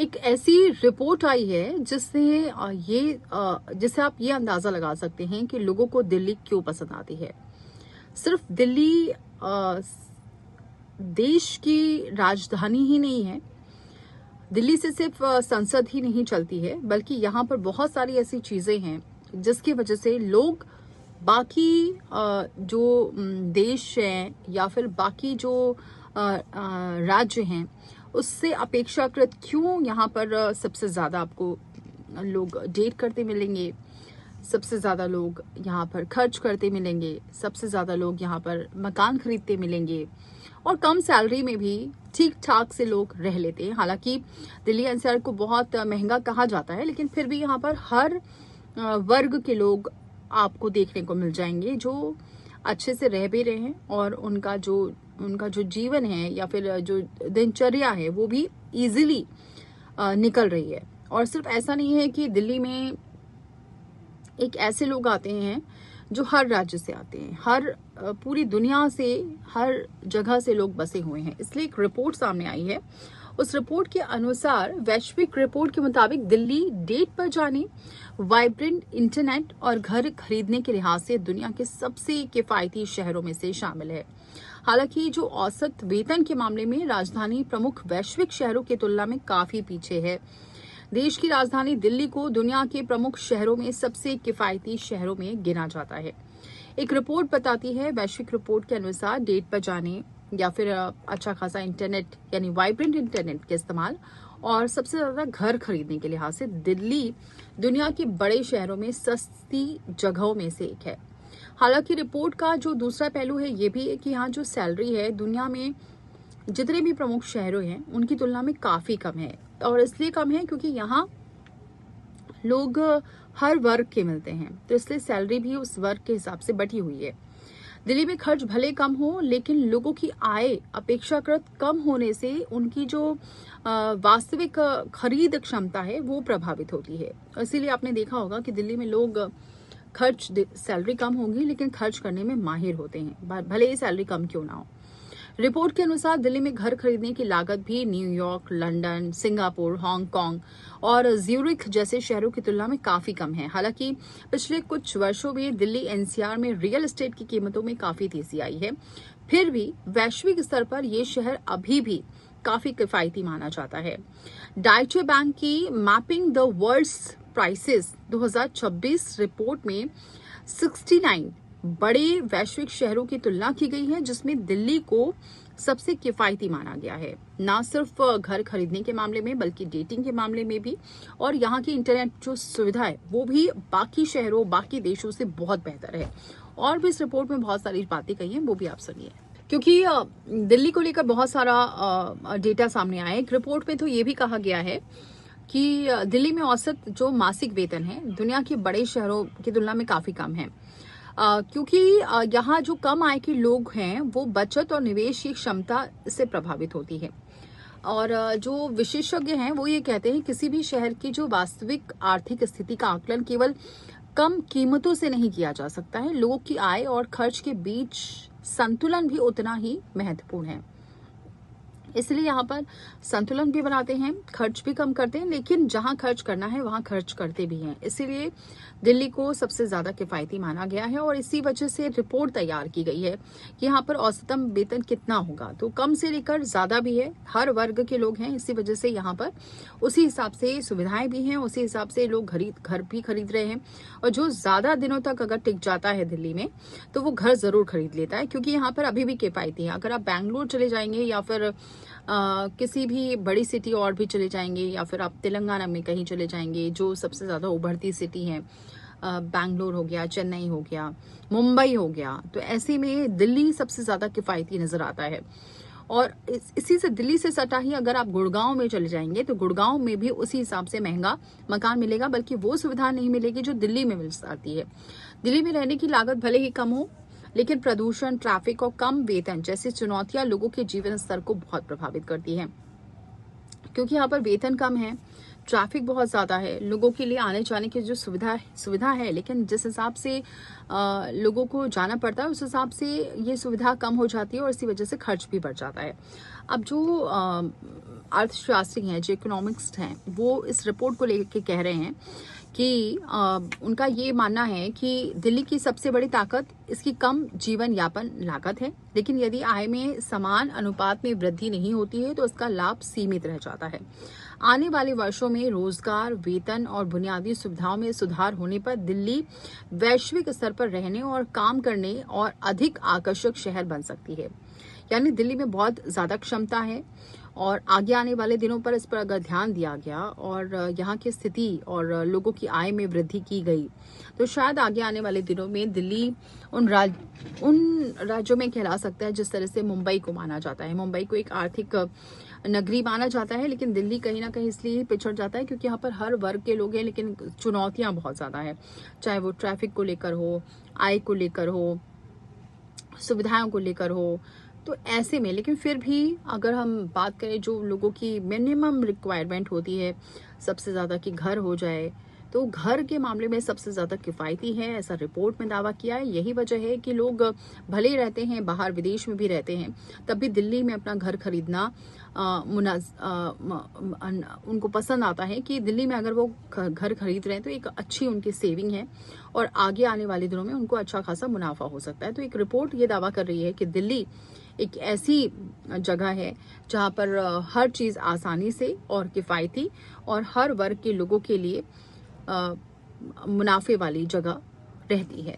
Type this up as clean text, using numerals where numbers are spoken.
एक ऐसी रिपोर्ट आई है जिससे आप ये अंदाजा लगा सकते हैं कि लोगों को दिल्ली क्यों पसंद आती है। सिर्फ दिल्ली देश की राजधानी ही नहीं है। दिल्ली से सिर्फ संसद ही नहीं चलती है, बल्कि यहाँ पर बहुत सारी ऐसी चीजें हैं जिसकी वजह से लोग बाकी जो देश हैं या फिर बाकी जो राज्य हैं उससे अपेक्षाकृत क्यों यहाँ पर सबसे ज्यादा आपको लोग डेट करते मिलेंगे, सबसे ज्यादा लोग यहाँ पर खर्च करते मिलेंगे, सबसे ज्यादा लोग यहाँ पर मकान खरीदते मिलेंगे और कम सैलरी में भी ठीक ठाक से लोग रह लेते हैं। हालांकि दिल्ली एनसीआर को बहुत महंगा कहा जाता है, लेकिन फिर भी यहाँ पर हर वर्ग के लोग आपको देखने को मिल जाएंगे जो अच्छे से रह भी रहे हैं और उनका जो जीवन है या फिर जो दिनचर्या है वो भी इजीली निकल रही है। और सिर्फ ऐसा नहीं है कि दिल्ली में एक ऐसे लोग आते हैं जो हर राज्य से आते हैं, हर पूरी दुनिया से, हर जगह से लोग बसे हुए हैं। इसलिए एक रिपोर्ट सामने आई है। उस रिपोर्ट के अनुसार, वैश्विक रिपोर्ट के मुताबिक दिल्ली डेट पर जाने, वाइब्रेंट इंटरनेट और घर खरीदने के लिहाज से दुनिया के सबसे किफायती शहरों में से शामिल है। हालांकि जो औसत वेतन के मामले में राजधानी प्रमुख वैश्विक शहरों की तुलना में काफी पीछे है। देश की राजधानी दिल्ली को दुनिया के प्रमुख शहरों में सबसे किफायती शहरों में गिना जाता है। एक रिपोर्ट बताती है, वैश्विक रिपोर्ट के अनुसार डेट पर जाने या फिर अच्छा खासा इंटरनेट यानी वाइब्रेंट इंटरनेट के इस्तेमाल और सबसे ज्यादा घर खरीदने के लिहाज से दिल्ली दुनिया के बड़े शहरों में सस्ती जगहों में से एक है। हालांकि रिपोर्ट का जो दूसरा पहलू है ये भी है कि यहाँ जो सैलरी है दुनिया में जितने भी प्रमुख शहरों हैं उनकी तुलना में काफी कम है। और इसलिए कम है क्योंकि यहाँ लोग हर वर्ग के मिलते हैं, तो इसलिए सैलरी भी उस वर्ग के हिसाब से बढ़ी हुई है। दिल्ली में खर्च भले कम हो, लेकिन लोगों की आय अपेक्षाकृत कम होने से उनकी जो वास्तविक खरीद क्षमता है वो प्रभावित होती है। इसीलिए आपने देखा होगा कि दिल्ली में लोग सैलरी कम होगी लेकिन खर्च करने में माहिर होते हैं, भले ही सैलरी कम क्यों ना हो। रिपोर्ट के अनुसार दिल्ली में घर खरीदने की लागत भी न्यूयॉर्क, लंदन, सिंगापुर, हांगकांग और ज्यूरिख जैसे शहरों की तुलना में काफी कम है। हालांकि पिछले कुछ वर्षों में दिल्ली एनसीआर में रियल एस्टेट की कीमतों में काफी तेजी आई है। फिर भी वैश्विक स्तर पर यह शहर अभी भी काफी किफायती माना जाता है। डाइचे बैंक की mapping the world's prices 2026 report में 69 बड़े वैश्विक शहरों की तुलना की गई है, जिसमें दिल्ली को सबसे किफायती माना गया है, ना सिर्फ घर खरीदने के मामले में बल्कि डेटिंग के मामले में भी। और यहाँ की इंटरनेट जो सुविधा है वो भी बाकी शहरों, बाकी देशों से बहुत बेहतर है। और भी इस रिपोर्ट में बहुत सारी बातें कही हैं, वो भी आप सुनिए, क्योंकि दिल्ली को लेकर बहुत सारा डेटा सामने आया है। एक रिपोर्ट में तो ये भी कहा गया है कि दिल्ली में औसत जो मासिक वेतन है दुनिया के बड़े शहरों की तुलना में काफी कम है, क्योंकि यहाँ जो कम आय के लोग हैं वो बचत और निवेश की क्षमता से प्रभावित होती है। और जो विशेषज्ञ हैं वो ये कहते हैं किसी भी शहर की जो वास्तविक आर्थिक स्थिति का आकलन केवल कम कीमतों से नहीं किया जा सकता है। लोगों की आय और खर्च के बीच संतुलन भी उतना ही महत्वपूर्ण है। इसलिए यहाँ पर संतुलन भी बनाते हैं, खर्च भी कम करते हैं, लेकिन जहां खर्च करना है वहां खर्च करते भी हैं। इसीलिए दिल्ली को सबसे ज्यादा किफायती माना गया है और इसी वजह से रिपोर्ट तैयार की गई है कि यहाँ पर औसतन वेतन कितना होगा। तो कम से लेकर ज्यादा भी है, हर वर्ग के लोग हैं। इसी वजह से यहाँ पर उसी हिसाब से सुविधाएं भी हैं, उसी हिसाब से लोग घर भी खरीद रहे हैं। और जो ज्यादा दिनों तक अगर टिक जाता है दिल्ली में तो वो घर जरूर खरीद लेता है, क्योंकि यहाँ पर अभी भी किफायती है। अगर आप बैंगलोर चले जाएंगे या फिर किसी भी बड़ी सिटी और भी चले जाएंगे या फिर आप तेलंगाना में कहीं चले जाएंगे, जो सबसे ज्यादा उभरती सिटी है, बैंगलोर हो गया, चेन्नई हो गया, मुंबई हो गया, तो ऐसे में दिल्ली सबसे ज्यादा किफायती नजर आता है। और इसी से दिल्ली से सटा ही अगर आप गुड़गांव में चले जाएंगे तो गुड़गांव में भी उसी हिसाब से महंगा मकान मिलेगा, बल्कि वो सुविधा नहीं मिलेगी जो दिल्ली में मिल जाती है। दिल्ली में रहने की लागत भले ही कम हो, लेकिन प्रदूषण, ट्रैफिक और कम वेतन जैसी चुनौतियां लोगों के जीवन स्तर को बहुत प्रभावित करती हैं। क्योंकि यहाँ पर वेतन कम है, ट्रैफिक बहुत ज्यादा है, लोगों के लिए आने जाने की जो सुविधा है, लेकिन जिस हिसाब से लोगों को जाना पड़ता है उस हिसाब से ये सुविधा कम हो जाती है और इसी वजह से खर्च भी बढ़ जाता है। अब जो अर्थशास्त्री हैं, जो इकोनॉमिक्स हैं, वो इस रिपोर्ट को लेकर कह रहे हैं कि उनका ये मानना है कि दिल्ली की सबसे बड़ी ताकत इसकी कम जीवन यापन लागत है, लेकिन यदि आय में समान अनुपात में वृद्धि नहीं होती है तो इसका लाभ सीमित रह जाता है। आने वाले वर्षों में रोजगार, वेतन और बुनियादी सुविधाओं में सुधार होने पर दिल्ली वैश्विक स्तर पर रहने और काम करने और अधिक आकर्षक शहर बन सकती है। यानी दिल्ली में बहुत ज्यादा क्षमता है और आगे आने वाले दिनों पर इस पर अगर ध्यान दिया गया और यहाँ की स्थिति और लोगों की आय में वृद्धि की गई तो शायद आगे आने वाले दिनों में दिल्ली उन राज्यों में कहला सकता है जिस तरह से मुंबई को माना जाता है। मुंबई को एक आर्थिक नगरी माना जाता है, लेकिन दिल्ली कहीं ना कहीं इसलिए ही पिछड़ जाता है क्योंकि यहाँ पर हर वर्ग के लोग हैं, लेकिन चुनौतियां बहुत ज्यादा है, चाहे वो ट्रैफिक को लेकर हो, आय को लेकर हो, सुविधाओं को लेकर हो। तो ऐसे में लेकिन फिर भी अगर हम बात करें जो लोगों की मिनिमम रिक्वायरमेंट होती है सबसे ज़्यादा कि घर हो जाए, तो घर के मामले में सबसे ज़्यादा किफ़ायती है, ऐसा रिपोर्ट में दावा किया है। यही वजह है कि लोग भले ही रहते हैं बाहर, विदेश में भी रहते हैं, तब भी दिल्ली में अपना घर खरीदना उनको पसंद आता है कि दिल्ली में अगर वो घर खरीद रहे हैं तो एक अच्छी उनकी सेविंग है और आगे आने वाले दिनों में उनको अच्छा खासा मुनाफा हो सकता है। तो एक रिपोर्ट ये दावा कर रही है कि दिल्ली एक ऐसी जगह है जहाँ पर हर चीज़ आसानी से और किफ़ायती और हर वर्ग के लोगों के लिए मुनाफे वाली जगह रहती है।